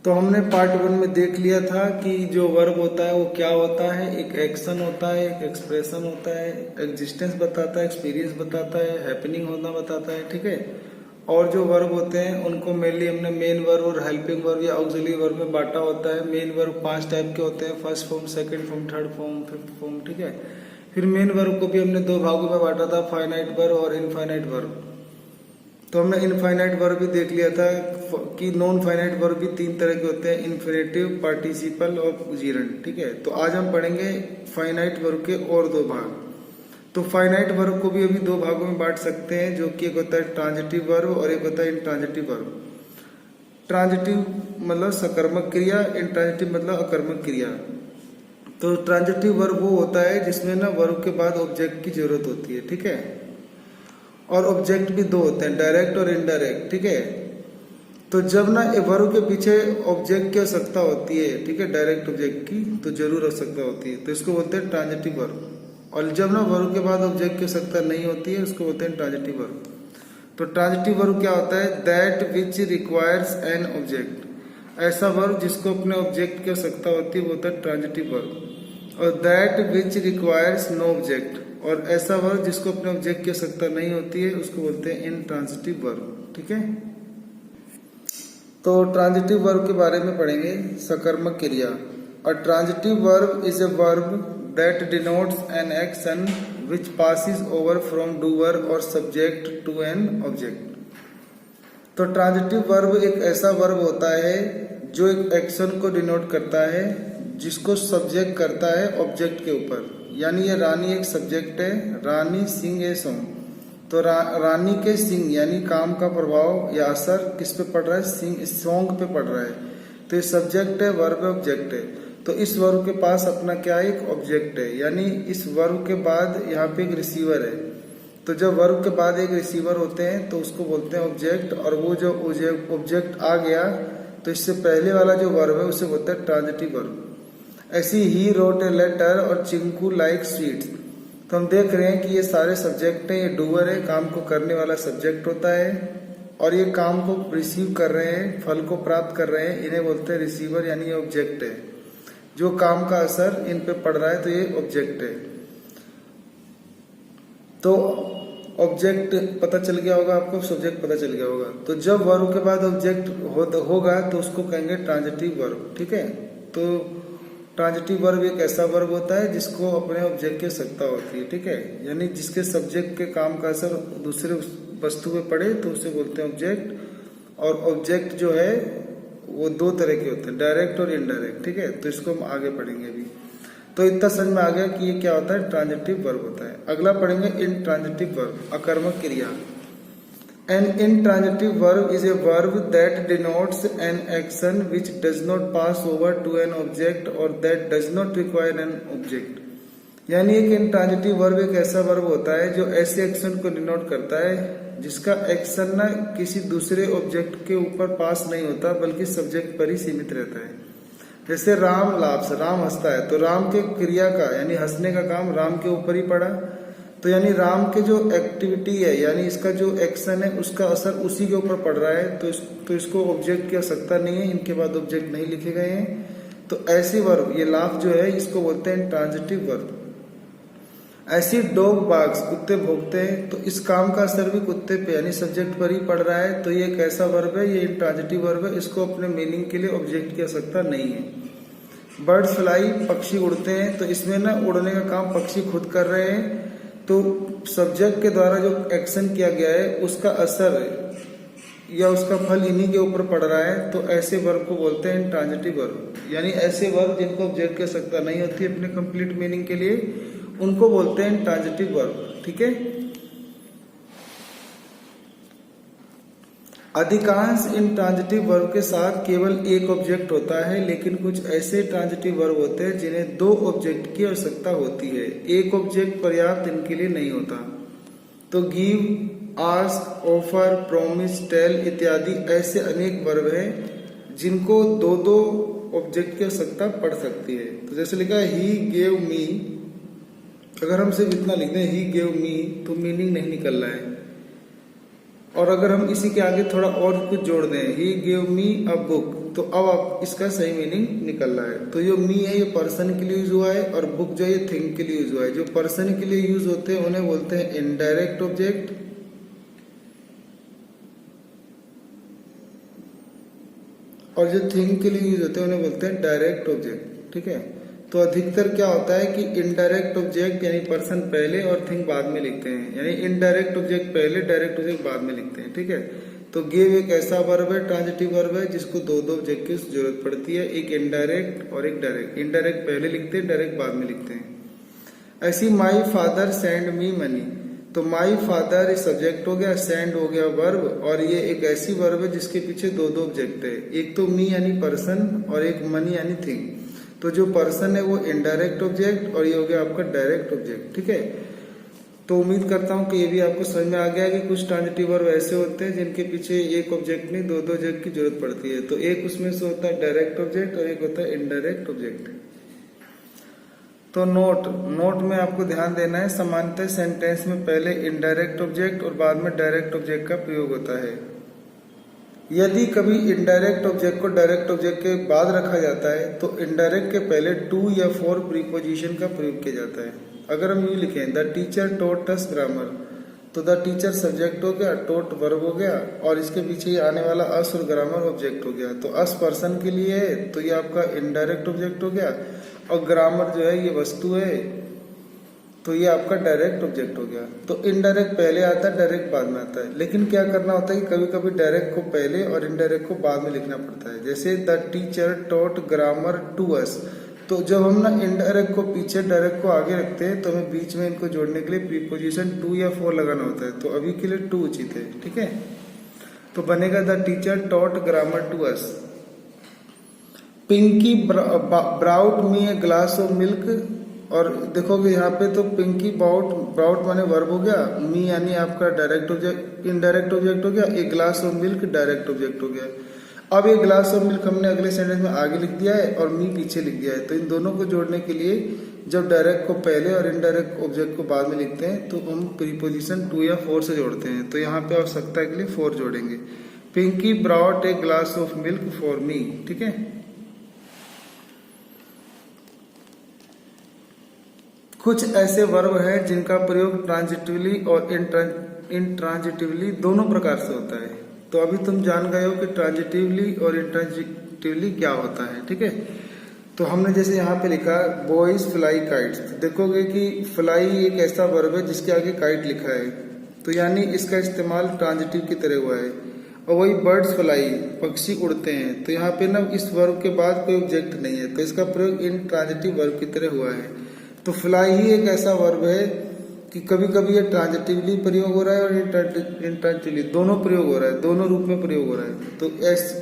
तो हमने पार्ट 1 में देख लिया था कि जो वर्ब होता है वो क्या होता है। एक एक्शन होता है, एक एक्सप्रेशन होता है, एग्जिस्टेंस बताता है, एक्सपीरियंस बताता है, हैपनिंग होना बताता है, ठीक है। और जो वर्ब होते हैं उनको मेनली हमने मेन वर्ब और हेल्पिंग वर्ब या ऑक्सिलरी वर्ब में बांटा होता है। मेन वर्ब 5 टाइप के होते हैं, first form, second form, third form, fifth form, ठीक है। फिर मेन वर्ब को भी हमने 2 भागों में बांटा था, फाइनाइट वर्ब और इनफाइनाइट वर्ब। तो हमने इनफाइनाइट वर्ब भी देख लिया था कि नॉन फाइनाइट वर्ब भी 3 तरह के होते हैं, इन्फिनेटिव, पार्टिसिपल और जीरंड, ठीक है। तो आज हम पढ़ेंगे फाइनाइट वर्ब के और 2 भाग। तो फाइनाइट वर्ब को भी अभी 2 भागों में बांट सकते हैं, जो कि एक होता है ट्रांजिटिव वर्ब और एक होता है इंट्रांजिटिव वर्ब। ट्रांजिटिव मतलब सकर्मक क्रिया, इंट्रांजिटिव मतलब अकर्मक क्रिया। तो ट्रांजिटिव वर्ब वो होता है जिसमें ना वर्ब के बाद ऑब्जेक्ट की जरूरत होती है, ठीक है। और ऑब्जेक्ट भी 2 होते हैं, डायरेक्ट और इनडायरेक्ट, ठीक है। तो जब ना वर्ब के पीछे ऑब्जेक्ट की आवश्यकता होती है, ठीक है, डायरेक्ट ऑब्जेक्ट की तो जरूर आवश्यकता होती है, तो इसको बोलते हैं ट्रांजिटिव वर्ब। और जब ना वर्ब के बाद ऑब्जेक्ट की आवश्यकता नहीं होती है उसको बोलते हैं ट्रांजिटिव वर्ब। तो ट्रांजिटिव वर्ब क्या होता है? That which requires an object. ऐसा वर्ब जिसको अपने ऑब्जेक्ट की आवश्यकता होती है वो होता है ट्रांजिटिव वर्ब। और that which requires no object, और ऐसा वर्ब जिसको अपने ऑब्जेक्ट की आवश्यकता नहीं होती है उसको बोलते हैं इंट्रांजिटिव वर्ब, ठीक है। तो ट्रांजिटिव वर्ब के बारे में पढ़ेंगे। सकर्मक क्रिया। अ transitive verb is a verb that denotes an action which passes over from doer और सब्जेक्ट टू एन ऑब्जेक्ट। तो ट्रांजिटिव वर्ब एक ऐसा वर्ब होता है जो एक एक्शन को डिनोट करता है जिसको सब्जेक्ट करता है ऑब्जेक्ट के ऊपर। यानी ये रानी एक सब्जेक्ट है, रानी सिंह ए सॉन्ग। तो रानी के सिंह यानी काम का प्रभाव या असर किस पे पड़ रहा है? सिंह सॉन्ग पे पड़ रहा है। तो ये सब्जेक्ट है, वर्ब है, ऑब्जेक्ट है। तो इस वर्ब के पास अपना क्या है? एक ऑब्जेक्ट है। यानी इस वर्ब के बाद यहाँ पे एक रिसीवर है। तो जब वर्ब के बाद एक रिसीवर होते हैं तो उसको बोलते हैं ऑब्जेक्ट। और वो जो ऑब्जेक्ट आ गया तो इससे पहले वाला जो वर्ब है उसे बोलते हैं ट्रांजिटिव वर्ब। ऐसी ही रोट ए लेटर और चिंकू लाइक स्वीट्स। तो हम देख रहे हैं कि ये सारे सब्जेक्ट हैं। ये डूअर है, काम को करने वाला सब्जेक्ट होता है, और ये काम को रिसीव कर रहे हैं, फल को प्राप्त कर रहे हैं, इन्हें बोलते हैं रिसीवर। यानी ये ऑब्जेक्ट है। जो काम का असर इन पे पड़ रहा है तो ये ऑब्जेक्ट है। तो ऑब्जेक्ट पता चल गया होगा आपको, सब्जेक्ट पता चल गया होगा। तो जब वर्ब के बाद ऑब्जेक्ट होगा तो उसको कहेंगे ट्रांजिटिव वर्ब, ठीक है। तो ट्रांजिटिव वर्ब एक ऐसा वर्ब होता है जिसको अपने ऑब्जेक्ट की आवश्यकता होती है, ठीक है। यानी जिसके सब्जेक्ट के काम का असर दूसरे वस्तु पे पड़े तो उसे बोलते हैं ऑब्जेक्ट। और ऑब्जेक्ट जो है वो 2 तरह के होते हैं, डायरेक्ट और इनडायरेक्ट, ठीक है। तो इसको हम आगे पढ़ेंगे अभी। तो इतना समझ में आ गया कि ये क्या होता है? ट्रांजिटिव वर्ब होता है। अगला पढ़ेंगे इंट्रांजिटिव वर्ब, अकर्मक क्रिया। An intransitive verb is a verb that denotes an action which does not pass over to an object or that does not require an object. यानी एक इंट्रांजिटिव वर्ब एक ऐसा वर्ब होता है जो ऐसे एक्शन को डिनोट करता है जिसका एक्शन ना किसी दूसरे ऑब्जेक्ट के ऊपर पास नहीं होता बल्कि सब्जेक्ट पर ही सीमित रहता है। जैसे राम लाफ्स, राम हंसता है, तो राम के क्रिया का यानी हंसने का काम राम के ऊपर ही पड़ा। तो यानी राम के जो एक्टिविटी है यानी इसका जो एक्शन है उसका असर उसी के ऊपर पड़ रहा है। तो इसको ऑब्जेक्ट की आवश्यकता नहीं है, इनके बाद ऑब्जेक्ट नहीं लिखे गए हैं। तो ऐसी वर्ब, ये लाफ जो है इसको बोलते हैं ट्रांजिटिव वर्ब। ऐसी डॉग बाग्स, कुत्ते भौंकते हैं, तो इस काम का असर भी कुत्ते पे यानी सब्जेक्ट पर ही पड़ रहा है। तो ये एक ऐसा वर्ब है, ये इंट्रांजिटिव वर्ब है, इसको अपने मीनिंग के लिए ऑब्जेक्ट की आवश्यकता नहीं है। बर्ड्स फ्लाई, पक्षी उड़ते हैं, तो इसमें ना उड़ने का काम पक्षी खुद कर रहे हैं। तो सब्जेक्ट के द्वारा जो एक्शन किया गया है उसका असर या उसका फल इन्हीं के ऊपर पड़ रहा है। तो ऐसे वर्ब को बोलते हैं इंट्रांजिटिव वर्ब। यानी ऐसे वर्ब जिनको ऑब्जेक्ट की आवश्यकता नहीं होती अपने कंप्लीट मीनिंग के लिए उनको बोलते हैं इंट्रांजिटिव वर्ब, ठीक है। अधिकांश इंट्रांजिटिव वर्ब के साथ केवल एक ऑब्जेक्ट होता है, लेकिन कुछ ऐसे ट्रांजिटिव वर्ब होते हैं जिन्हें 2 ऑब्जेक्ट की आवश्यकता होती है। एक ऑब्जेक्ट पर्याप्त इनके लिए नहीं होता। तो give, ask, offer, promise, tell इत्यादि ऐसे अनेक वर्ब हैं जिनको 2 ऑब्जेक्ट की आवश्यकता पड़ सकती है। तो जैसे लिखा है ही गेव मी, अगर हम सिर्फ इतना लिखते हैं ही गेव मी तो मीनिंग नहीं निकल रहा है। और अगर हम इसी के आगे थोड़ा और कुछ जोड़ दें, he gave me a book, तो अब आप इसका सही मीनिंग निकल रहा है। तो जो मी है ये पर्सन के लिए यूज हुआ है और बुक जो है ये थिंग के लिए यूज हुआ है। जो पर्सन के लिए यूज होते हैं उन्हें बोलते हैं इनडायरेक्ट ऑब्जेक्ट, और जो थिंग के लिए यूज होते हैं उन्हें बोलते हैं डायरेक्ट ऑब्जेक्ट। ठीक है, तो अधिकतर क्या होता है कि इनडायरेक्ट ऑब्जेक्ट यानी पर्सन पहले और थिंग बाद में लिखते हैं, यानी इनडायरेक्ट ऑब्जेक्ट पहले, डायरेक्ट ऑब्जेक्ट बाद में लिखते हैं। ठीक है, तो गिव एक ऐसा वर्ब है, ट्रांजिटिव वर्ब है, जिसको दो दो ऑब्जेक्ट की जरूरत पड़ती है, एक इनडायरेक्ट और एक डायरेक्ट। इनडायरेक्ट पहले लिखते हैं, डायरेक्ट बाद में लिखते हैं। ऐसी my father send me money, तो माई फादर सब्जेक्ट हो गया, सेंड हो गया वर्ब, और ये एक ऐसी वर्ब है जिसके पीछे दो दो ऑब्जेक्ट है, एक तो मी यानी पर्सन और एक मनी यानी थिंग। तो जो पर्सन है वो इनडायरेक्ट ऑब्जेक्ट और ये हो गया आपका डायरेक्ट ऑब्जेक्ट। ठीक है, तो उम्मीद करता हूं कि ये भी आपको समझ में आ गया कि कुछ ट्रांजिटिव वर्ब ऐसे होते हैं जिनके पीछे एक ऑब्जेक्ट नहीं दो दो ऑब्जेक्ट की जरूरत पड़ती है। तो एक उसमें से होता है डायरेक्ट ऑब्जेक्ट और एक होता है इनडायरेक्ट ऑब्जेक्ट। तो नोट में आपको ध्यान देना है, सामान्यतः सेंटेंस में पहले इनडायरेक्ट ऑब्जेक्ट और बाद में डायरेक्ट ऑब्जेक्ट का प्रयोग होता है। यदि कभी इनडायरेक्ट ऑब्जेक्ट को डायरेक्ट ऑब्जेक्ट के बाद रखा जाता है तो इनडायरेक्ट के पहले टू या फोर प्रीपोजिशन का प्रयोग किया जाता है। अगर हम यूं लिखें the teacher taught us grammar, तो द टीचर सब्जेक्ट हो गया, टॉट वर्ब हो गया, और इसके पीछे आने वाला अस और ग्रामर ऑब्जेक्ट हो गया। तो अस पर्सन के लिए है तो ये आपका इनडायरेक्ट ऑब्जेक्ट हो गया, और ग्रामर जो है ये वस्तु है तो ये आपका डायरेक्ट ऑब्जेक्ट हो गया। तो इनडायरेक्ट पहले आता है, डायरेक्ट बाद में आता है। लेकिन क्या करना होता है कि कभी कभी डायरेक्ट को पहले और इनडायरेक्ट को बाद में लिखना पड़ता है। जैसे the teacher taught grammar to us, तो जब हम ना इनडायरेक्ट को पीछे डायरेक्ट को आगे रखते हैं तो हमें बीच में इनको जोड़ने के लिए प्रीपोजिशन टू या फोर लगाना होता है। तो अभी के लिए टू उचित है। ठीक है, तो बनेगा the teacher taught grammar to us. Pinky brought me a glass of milk, और देखोगे यहाँ पे तो पिंकी ब्राउट माने वर्ब हो गया, मी यानी आपका डायरेक्ट ऑब्जेक्ट, इनडायरेक्ट ऑब्जेक्ट हो गया, एक glass of milk direct object हो गया। अब एक ग्लास ऑफ मिल्क हमने अगले सेंटेंस में आगे लिख दिया है और मी पीछे लिख दिया है। तो इन दोनों को जोड़ने के लिए जब डायरेक्ट को पहले और इनडायरेक्ट ऑब्जेक्ट को बाद में लिखते हैं तो हम प्रीपोजिशन टू या फोर से जोड़ते हैं। तो यहाँ पे आवश्यकता के लिए फोर जोड़ेंगे। Pinky brought a glass of milk for me. ठीक है, कुछ ऐसे वर्ब है जिनका प्रयोग ट्रांजिटिवली और इंट्रांजिटिवली दोनों प्रकार से होता है। तो अभी तुम जान गए हो कि ट्रांजिटिवली और इंट्रांजिटिवली क्या होता है। ठीक है, तो हमने जैसे यहाँ पे लिखा बॉयज फ्लाई काइट्स, तो देखोगे कि फ्लाई एक ऐसा वर्ब है जिसके आगे काइट लिखा है, तो यानी इसका इस्तेमाल ट्रांजिटिव की तरह हुआ है। और वही बर्ड्स फ्लाई, पक्षी उड़ते हैं, तो यहाँ पे ना इस वर्ब के बाद कोई ऑब्जेक्ट नहीं है, तो इसका प्रयोग इंट्रांजिटिव वर्ब की तरह हुआ है। तो फ्लाई ही एक ऐसा वर्ब है कि कभी कभी ये ट्रांजिटिवली प्रयोग हो रहा है और इंट्रांजिटिवली दोनों प्रयोग हो रहा है, दोनों रूप में प्रयोग हो रहा है।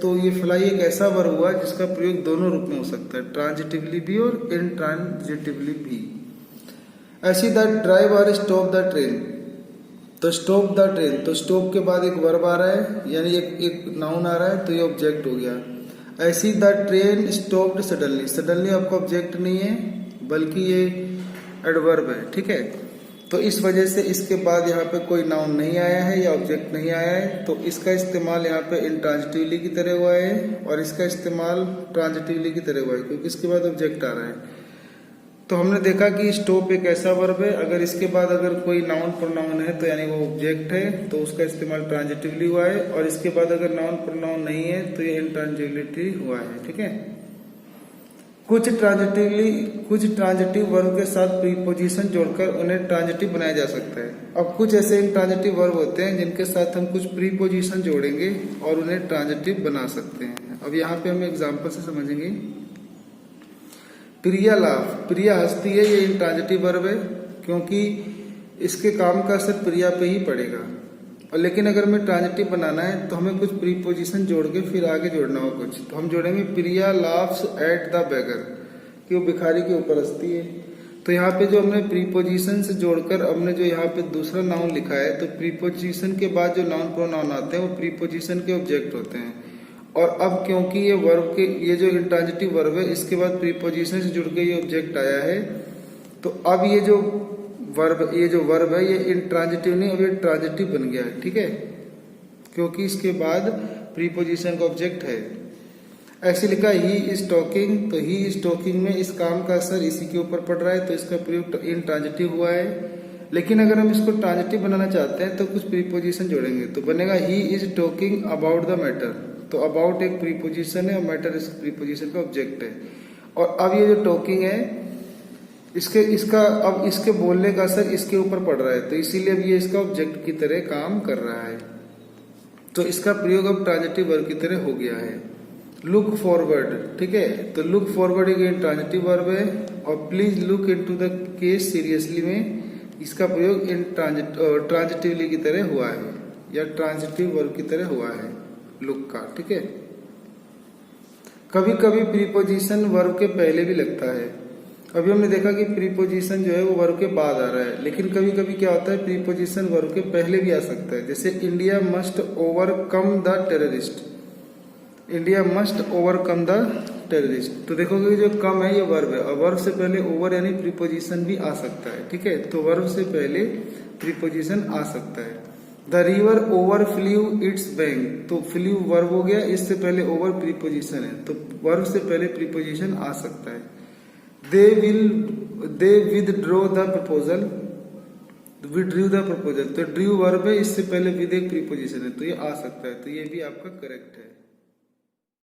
तो ये फ्लाई एक ऐसा वर्ब हुआ जिसका प्रयोग दोनों रूप में हो सकता है, ट्रांजिटिवली भी और इंट्रांजिटिवली भी। ऐसी द ड्राइव और स्टॉप द ट्रेन, तो स्टॉप द ट्रेन, तो स्टॉप के बाद एक वर्ब आ रहा है यानी एक नाउन आ रहा है, तो ये ऑब्जेक्ट हो गया। ऐसी the train stopped suddenly, suddenly आपका ऑब्जेक्ट नहीं है बल्कि ये एडवर्ब है। ठीक है, तो इस वजह से इसके बाद यहाँ पे कोई नाउन नहीं आया है या ऑब्जेक्ट नहीं आया है, तो इसका इस्तेमाल यहाँ पे इंट्रांजिटिवली की तरह हुआ है और इसका इस्तेमाल ट्रांजिटिवली की तरह हुआ है क्योंकि इसके बाद ऑब्जेक्ट आ रहा है। तो हमने देखा कि स्टॉप एक ऐसा वर्ब है, अगर इसके बाद अगर कोई नाउन प्रोनाउन है तो यानी वो ऑब्जेक्ट है, तो उसका इस्तेमाल ट्रांजिटिवली हुआ है, और इसके बाद अगर नाउन प्रोनाउन नहीं है तो ये इंट्रांजिटिवली हुआ है। ठीक है, कुछ ट्रांजिटिव वर्ब के साथ प्रीपोजिशन जोड़कर उन्हें ट्रांजिटिव बनाया जा सकता है। अब कुछ ऐसे इंट्रांजिटिव वर्ब होते हैं जिनके साथ हम कुछ प्रीपोजिशन जोड़ेंगे और उन्हें ट्रांजिटिव बना सकते हैं। अब यहाँ पे हम एग्जांपल से समझेंगे। प्रिया लाफ, प्रिया हंसती है, ये इंट्रांजिटिव वर्ब है क्योंकि इसके काम का असर प्रिया पे ही पड़ेगा। और लेकिन अगर हमें ट्रांजिटिव बनाना है तो हमें कुछ प्रीपोजिशन जोड़ के फिर आगे जोड़ना हो कुछ, तो हम जोड़ेंगे प्रिया लाफ्स एट द बेगर, कि वो भिखारी के ऊपर हंसती है। तो यहाँ पे जो हमने प्रीपोजिशन से जोड़कर हमने जो यहाँ पे दूसरा नाउन लिखा है, तो प्रीपोजिशन के बाद जो नाउन प्रोनाउन आते हैं वो प्रीपोजिशन के ऑब्जेक्ट होते हैं। और अब क्योंकि ये वर्ब के ये जो इंट्रांजिटिव वर्ब है इसके बाद प्रीपोजिशन से जुड़ के ये ऑब्जेक्ट आया है, तो अब ये जो वर्ब है ये इंट्रांजिटिव नहीं, अब ये ट्रांजिटिव बन गया है। ठीक है, क्योंकि इसके बाद प्रीपोजिशन का ऑब्जेक्ट है। ऐसे लिखा ही इज टॉकिंग, तो ही इज टॉकिंग में इस काम का असर इसी के ऊपर पड़ रहा है, तो इसका प्रयोग इन ट्रांजिटिव हुआ है। लेकिन अगर हम इसको ट्रांजिटिव बनाना चाहते हैं तो कुछ प्रीपोजिशन जोड़ेंगे, तो बनेगा he is talking about the matter. तो अबाउट एक प्रीपोजिशन है और मैटर इस प्रीपोजिशन का ऑब्जेक्ट है। और अब ये जो टॉकिंग है इसके बोलने का असर इसके ऊपर पड़ रहा है, तो इसीलिए अब ये इसका ऑब्जेक्ट की तरह काम कर रहा है। तो इसका प्रयोग अब ट्रांजिटिव वर्ब की तरह हो गया है। लुक फॉरवर्ड, ठीक है, तो लुक फॉरवर्ड एक ट्रांजिटिव वर्ब है। और please look into the case seriously में इसका प्रयोग इन ट्रांजिटिवली की तरह हुआ है, या ट्रांजिटिव वर्ब की तरह हुआ है लुक का, ठीक है। कभी कभी प्रीपोजिशन वर्ब के पहले भी लगता है। अभी हमने देखा कि प्रीपोजिशन जो है वो वर्ब के बाद आ रहा है, लेकिन कभी कभी क्या होता है प्रीपोजिशन वर्ब के पहले भी आ सकता है। जैसे India must overcome the terrorist, India must overcome the terrorist. तो देखोगे जो कम है ये वर्ब है, और वर्ब से पहले ओवर यानी प्रीपोजिशन भी आ सकता है, ठीक है। तो वर्ब से पहले प्रीपोजिशन आ सकता है। The river over flew its bank, तो फ्ल्यू वर्ब हो गया, इससे पहले ओवर प्रीपोजिशन है, तो वर्ब से पहले प्रीपोजिशन आ सकता है। They withdraw the proposal, withdrew the proposal, तो ड्रू वर्ब है, इससे पहले विद एक प्रीपोजिशन है, तो ये आ सकता है, तो ये भी आपका करेक्ट है।